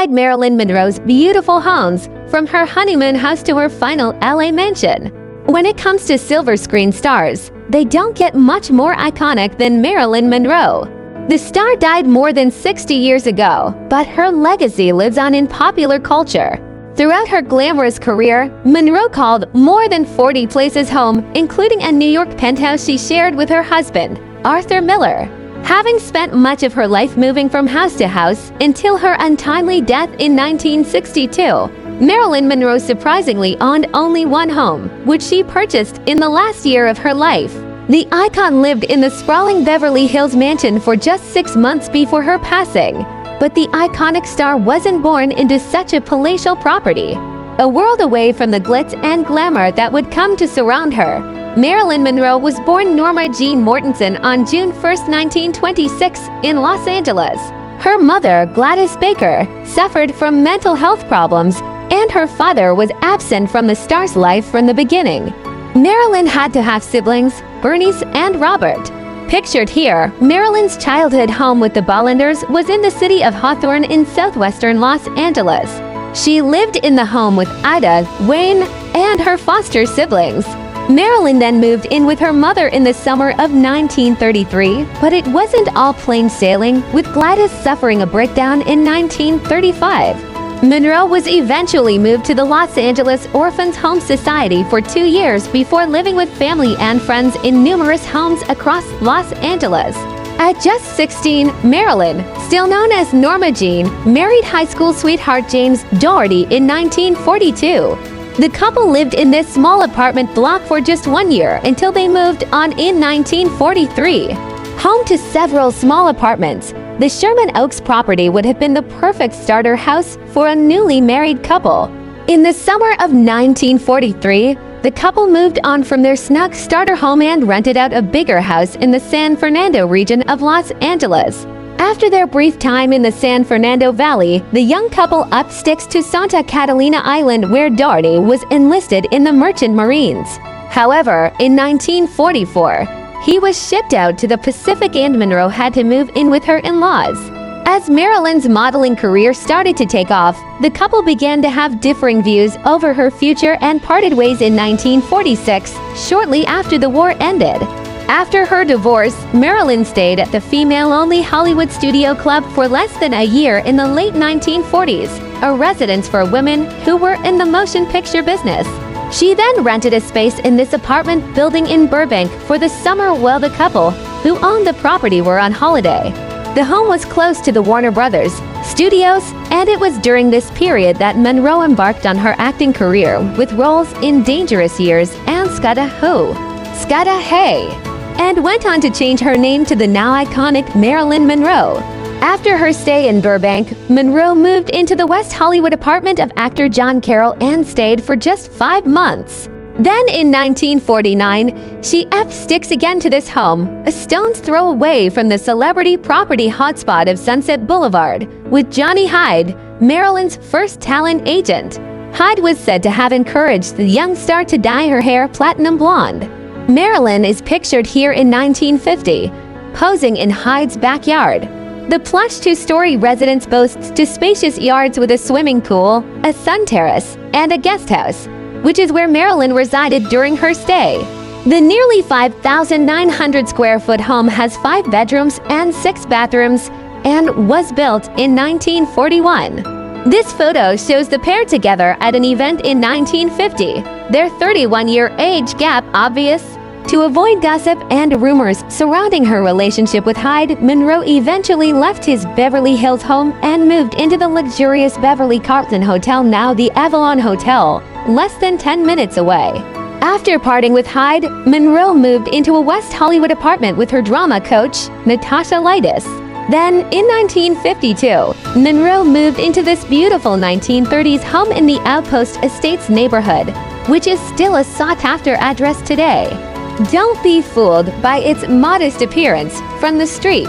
inside Marilyn Monroe's beautiful homes, from her honeymoon house to her final LA mansion. When it comes to silver screen stars, they don't get much more iconic than Marilyn Monroe. The star died more than 60 years ago, but her legacy lives on in popular culture. Throughout her glamorous career, Monroe called more than 40 places home, including a New York penthouse she shared with her husband, Arthur Miller. Having spent much of her life moving from house to house until her untimely death in 1962, Marilyn Monroe surprisingly owned only one home, which she purchased in the last year of her life. The icon lived in the sprawling Beverly Hills mansion for just 6 months before her passing. But the iconic star wasn't born into such a palatial property. A world away from the glitz and glamour that would come to surround her, Marilyn Monroe was born Norma Jean Mortensen on June 1, 1926, in Los Angeles. Her mother, Gladys Baker, suffered from mental health problems, and her father was absent from the star's life from the beginning. Marilyn had to have siblings, Bernice and Robert. Pictured here, Marilyn's childhood home with the Bollanders was in the city of Hawthorne in southwestern Los Angeles. She lived in the home with Ida, Wayne, and her foster siblings. Marilyn then moved in with her mother in the summer of 1933, but it wasn't all plain sailing, with Gladys suffering a breakdown in 1935. Monroe was eventually moved to the Los Angeles Orphans Home Society for 2 years before living with family and friends in numerous homes across Los Angeles. At just 16, Marilyn, still known as Norma Jean, married high school sweetheart James Doherty in 1942. The couple lived in this small apartment block for just 1 year until they moved on in 1943. Home to several small apartments, the Sherman Oaks property would have been the perfect starter house for a newly married couple. In the summer of 1943, the couple moved on from their snug starter home and rented out a bigger house in the San Fernando region of Los Angeles. After their brief time in the San Fernando Valley, the young couple upped sticks to Santa Catalina Island, where Doherty was enlisted in the Merchant Marines. However, in 1944, he was shipped out to the Pacific and Monroe had to move in with her in-laws. As Marilyn's modeling career started to take off, the couple began to have differing views over her future and parted ways in 1946, shortly after the war ended. After her divorce, Marilyn stayed at the female-only Hollywood Studio Club for less than a year in the late 1940s, a residence for women who were in the motion picture business. She then rented a space in this apartment building in Burbank for the summer while the couple, who owned the property, were on holiday. The home was close to the Warner Brothers studios, and it was during this period that Monroe embarked on her acting career with roles in Dangerous Years and Scudda Hay, and went on to change her name to the now iconic Marilyn Monroe. After her stay in Burbank, Monroe moved into the West Hollywood apartment of actor John Carroll and stayed for just 5 months. Then in 1949, she upped sticks again to this home, a stone's throw away from the celebrity property hotspot of Sunset Boulevard, with Johnny Hyde, Marilyn's first talent agent. Hyde was said to have encouraged the young star to dye her hair platinum blonde. Marilyn is pictured here in 1950, posing in Hyde's backyard. The plush 2-story residence boasts two spacious yards with a swimming pool, a sun terrace, and a guest house, which is where Marilyn resided during her stay. The nearly 5,900 square foot home has 5 bedrooms and 6 bathrooms and was built in 1941. This photo shows the pair together at an event in 1950, their 31-year age gap obvious. To avoid gossip and rumors surrounding her relationship with Hyde, Monroe eventually left his Beverly Hills home and moved into the luxurious Beverly Carlton Hotel, now the Avalon Hotel, less than 10 minutes away. After parting with Hyde, Monroe moved into a West Hollywood apartment with her drama coach, Natasha Lightis. Then, in 1952, Monroe moved into this beautiful 1930s home in the Outpost Estates neighborhood, which is still a sought-after address today. Don't be fooled by its modest appearance from the street.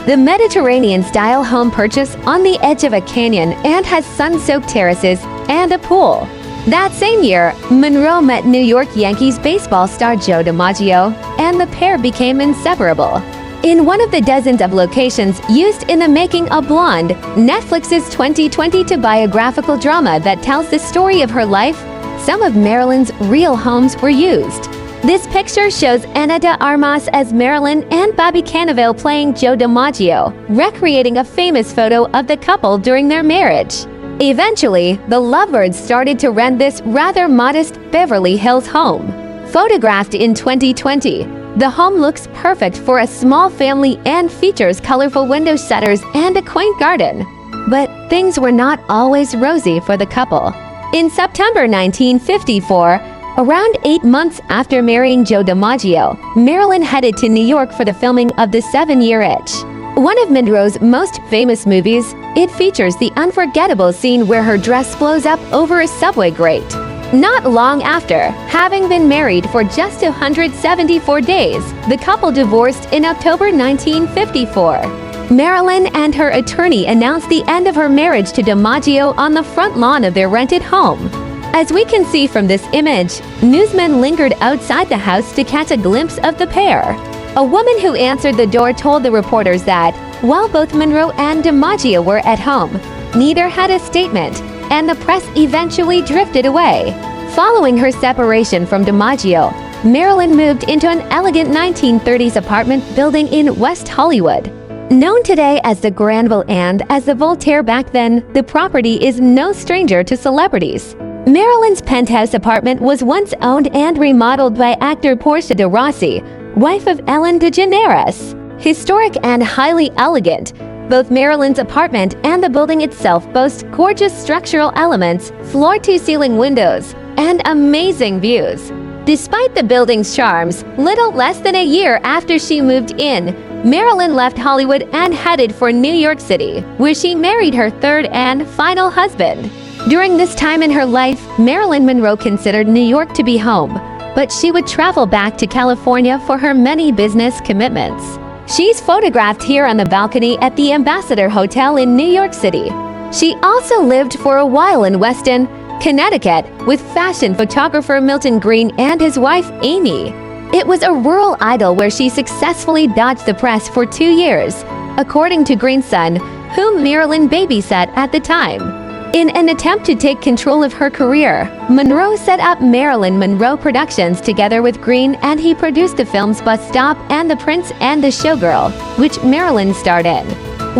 The Mediterranean-style home purchase on the edge of a canyon and has sun-soaked terraces and a pool. That same year, Monroe met New York Yankees baseball star Joe DiMaggio, and the pair became inseparable. In one of the dozens of locations used in the making of Blonde, Netflix's 2022 biographical drama that tells the story of her life, some of Marilyn's real homes were used. This picture shows Ana de Armas as Marilyn and Bobby Cannavale playing Joe DiMaggio, recreating a famous photo of the couple during their marriage. Eventually, the lovebirds started to rent this rather modest Beverly Hills home. Photographed in 2020, the home looks perfect for a small family and features colorful window shutters and a quaint garden. But things were not always rosy for the couple. In September 1954, around 8 months after marrying Joe DiMaggio, Marilyn headed to New York for the filming of The 7-Year Itch. One of Monroe's most famous movies, it features the unforgettable scene where her dress blows up over a subway grate. Not long after, having been married for just 174 days, the couple divorced in October 1954. Marilyn and her attorney announced the end of her marriage to DiMaggio on the front lawn of their rented home. As we can see from this image, newsmen lingered outside the house to catch a glimpse of the pair. A woman who answered the door told the reporters that, while both Monroe and DiMaggio were at home, neither had a statement, and the press eventually drifted away. Following her separation from DiMaggio, Marilyn moved into an elegant 1930s apartment building in West Hollywood. Known today as the Granville and as the Voltaire back then, the property is no stranger to celebrities. Marilyn's penthouse apartment was once owned and remodeled by actor Portia de Rossi, wife of Ellen DeGeneres. Historic and highly elegant, both Marilyn's apartment and the building itself boast gorgeous structural elements, floor-to-ceiling windows, and amazing views. Despite the building's charms, little less than a year after she moved in, Marilyn left Hollywood and headed for New York City, where she married her third and final husband. During this time in her life, Marilyn Monroe considered New York to be home, but she would travel back to California for her many business commitments. She's photographed here on the balcony at the Ambassador Hotel in New York City. She also lived for a while in Weston, Connecticut, with fashion photographer Milton Green and his wife Amy. It was a rural idyll where she successfully dodged the press for 2 years, according to Green's son, whom Marilyn babysat at the time. In an attempt to take control of her career, Monroe set up Marilyn Monroe Productions together with Green, and he produced the films Bus Stop and The Prince and the Showgirl, which Marilyn starred in.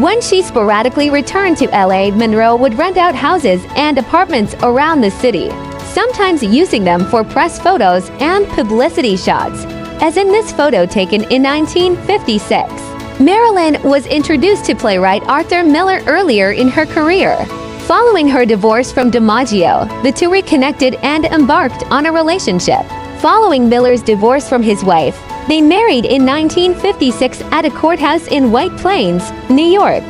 When she sporadically returned to LA, Monroe would rent out houses and apartments around the city, sometimes using them for press photos and publicity shots, as in this photo taken in 1956. Marilyn was introduced to playwright Arthur Miller earlier in her career. Following her divorce from DiMaggio, the two reconnected and embarked on a relationship. Following Miller's divorce from his wife, they married in 1956 at a courthouse in White Plains, New York.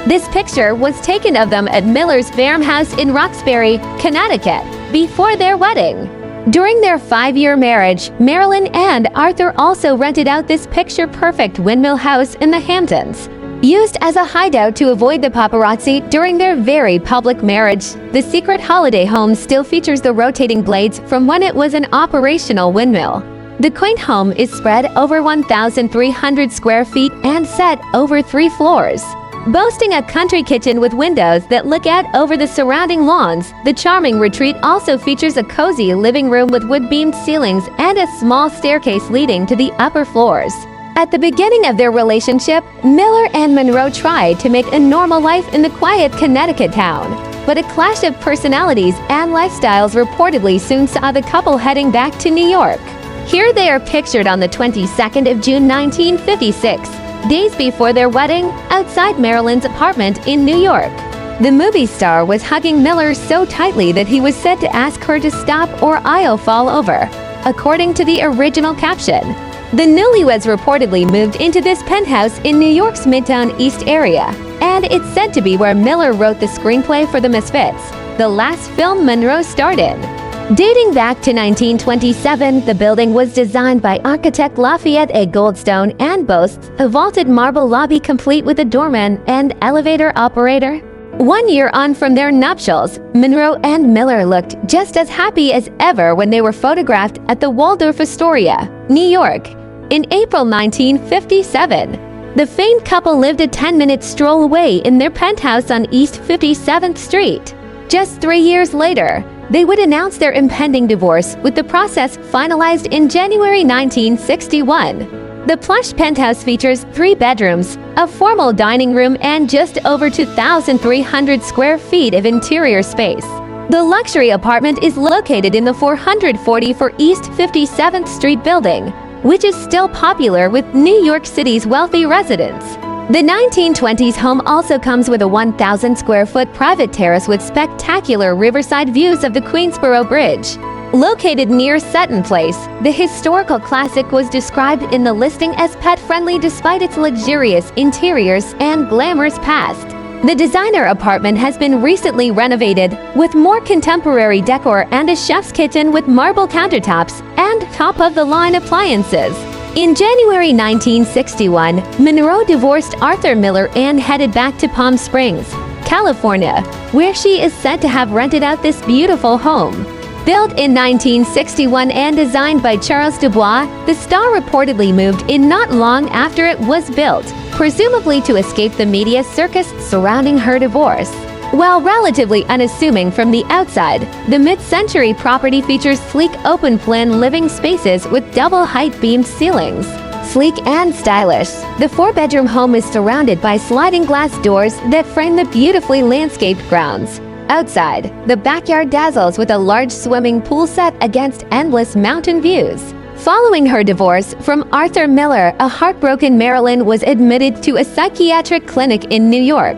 This picture was taken of them at Miller's farmhouse in Roxbury, Connecticut, before their wedding. During their 5-year marriage, Marilyn and Arthur also rented out this picture-perfect windmill house in the Hamptons. Used as a hideout to avoid the paparazzi during their very public marriage, the secret holiday home still features the rotating blades from when it was an operational windmill. The quaint home is spread over 1,300 square feet and set over 3 floors. Boasting a country kitchen with windows that look out over the surrounding lawns, the charming retreat also features a cozy living room with wood-beamed ceilings and a small staircase leading to the upper floors. At the beginning of their relationship, Miller and Monroe tried to make a normal life in the quiet Connecticut town, but a clash of personalities and lifestyles reportedly soon saw the couple heading back to New York. Here they are pictured on the 22nd of June 1956, days before their wedding, outside Marilyn's apartment in New York. The movie star was hugging Miller so tightly that he was said to ask her to stop or I'll fall over, according to the original caption. The newlyweds reportedly moved into this penthouse in New York's Midtown East area, and it's said to be where Miller wrote the screenplay for The Misfits, the last film Monroe starred in. Dating back to 1927, the building was designed by architect Lafayette A. Goldstone and boasts a vaulted marble lobby complete with a doorman and elevator operator. 1 year on from their nuptials, Monroe and Miller looked just as happy as ever when they were photographed at the Waldorf Astoria, New York, in April 1957. The famed couple lived a 10-minute stroll away in their penthouse on East 57th Street. Just 3 years later, they would announce their impending divorce, with the process finalized in January 1961. The plush penthouse features 3 bedrooms, a formal dining room, and just over 2,300 square feet of interior space. The luxury apartment is located in the 444 East 57th Street building, which is still popular with New York City's wealthy residents. The 1920s home also comes with a 1,000 square foot private terrace with spectacular riverside views of the Queensboro Bridge. Located near Sutton Place, the historical classic was described in the listing as pet-friendly despite its luxurious interiors and glamorous past. The designer apartment has been recently renovated with more contemporary decor and a chef's kitchen with marble countertops and top-of-the-line appliances. In January 1961, Monroe divorced Arthur Miller and headed back to Palm Springs, California, where she is said to have rented out this beautiful home. Built in 1961 and designed by Charles Dubois, the star reportedly moved in not long after it was built, presumably to escape the media circus surrounding her divorce. While relatively unassuming from the outside, the mid-century property features sleek open-plan living spaces with double-height beamed ceilings. Sleek and stylish, the 4-bedroom home is surrounded by sliding glass doors that frame the beautifully landscaped grounds. Outside, the backyard dazzles with a large swimming pool set against endless mountain views. Following her divorce from Arthur Miller, a heartbroken Marilyn was admitted to a psychiatric clinic in New York.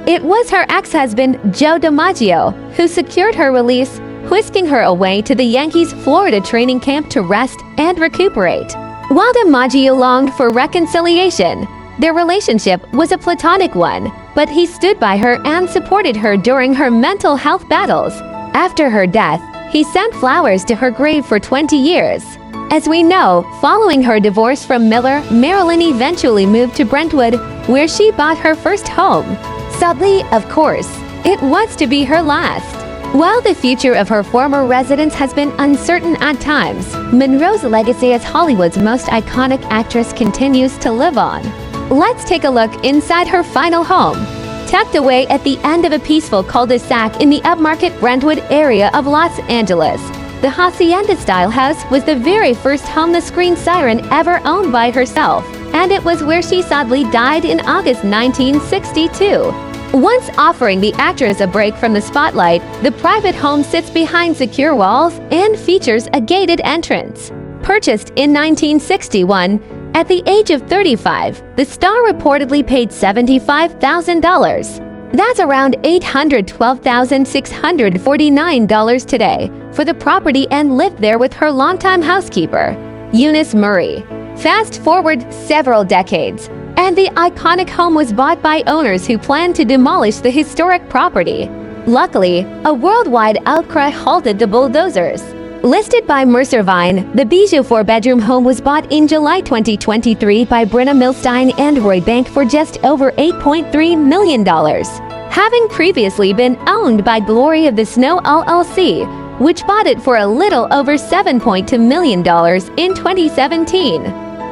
It was her ex-husband, Joe DiMaggio, who secured her release, whisking her away to the Yankees' Florida training camp to rest and recuperate. While DiMaggio longed for reconciliation, their relationship was a platonic one, but he stood by her and supported her during her mental health battles. After her death, he sent flowers to her grave for 20 years. As we know, following her divorce from Miller, Marilyn eventually moved to Brentwood, where she bought her first home. Sadly, of course, it was to be her last. While the future of her former residence has been uncertain at times, Monroe's legacy as Hollywood's most iconic actress continues to live on. Let's take a look inside her final home. Tucked away at the end of a peaceful cul-de-sac in the upmarket Brentwood area of Los Angeles, the Hacienda-style house was the very first home the screen siren ever owned by herself, and it was where she sadly died in August 1962. Once offering the actress a break from the spotlight, the private home sits behind secure walls and features a gated entrance. Purchased in 1961, at the age of 35, the star reportedly paid $75,000. That's around $812,649 today for the property, and lived there with her longtime housekeeper, Eunice Murray. Fast forward several decades, and the iconic home was bought by owners who planned to demolish the historic property. Luckily, a worldwide outcry halted the bulldozers. Listed by Mercer Vine, the Bijou 4-bedroom home was bought in July 2023 by Brenna Milstein and Roy Bank for just over $8.3 million. Having previously been owned by Glory of the Snow LLC, which bought it for a little over $7.2 million in 2017.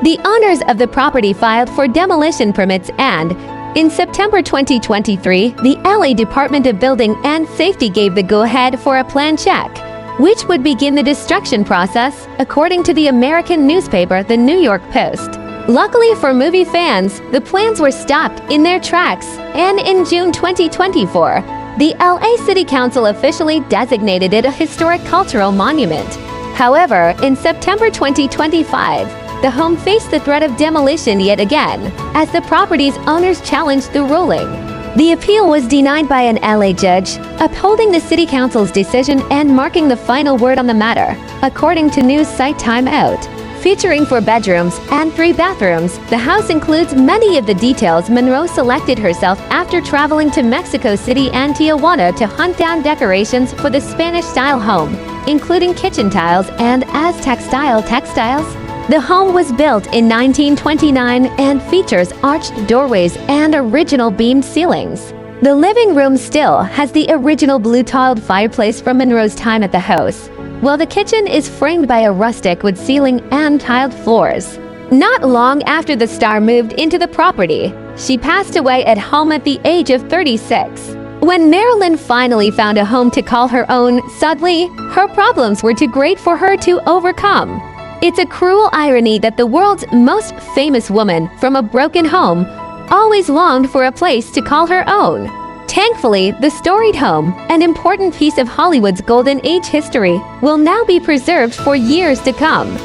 The owners of the property filed for demolition permits, and in September 2023, the LA Department of Building and Safety gave the go-ahead for a plan check, which would begin the destruction process, according to the American newspaper The New York Post. Luckily for movie fans, the plans were stopped in their tracks, and in June 2024, the LA City Council officially designated it a historic cultural monument. However, in September 2025, the home faced the threat of demolition yet again, as the property's owners challenged the ruling. The appeal was denied by an LA judge, upholding the City Council's decision and marking the final word on the matter, according to news site Time Out. Featuring 4 bedrooms and 3 bathrooms, the house includes many of the details Monroe selected herself after traveling to Mexico City and Tijuana to hunt down decorations for the Spanish-style home, including kitchen tiles and Aztec-style textiles. The home was built in 1929 and features arched doorways and original beamed ceilings. The living room still has the original blue-tiled fireplace from Monroe's time at the house, while the kitchen is framed by a rustic wood ceiling and tiled floors. Not long after the star moved into the property, she passed away at home at the age of 36. When Marilyn finally found a home to call her own, suddenly, her problems were too great for her to overcome. It's a cruel irony that the world's most famous woman from a broken home always longed for a place to call her own. Thankfully, the storied home, an important piece of Hollywood's golden age history, will now be preserved for years to come.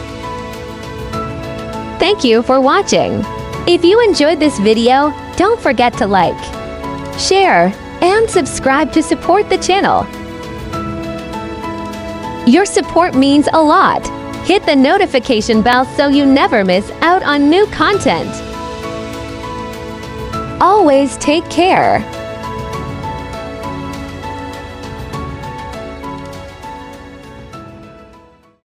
Thank you for watching. If you enjoyed this video, don't forget to like, share, and subscribe to support the channel. Your support means a lot. Hit the notification bell so you never miss out on new content. Always take care.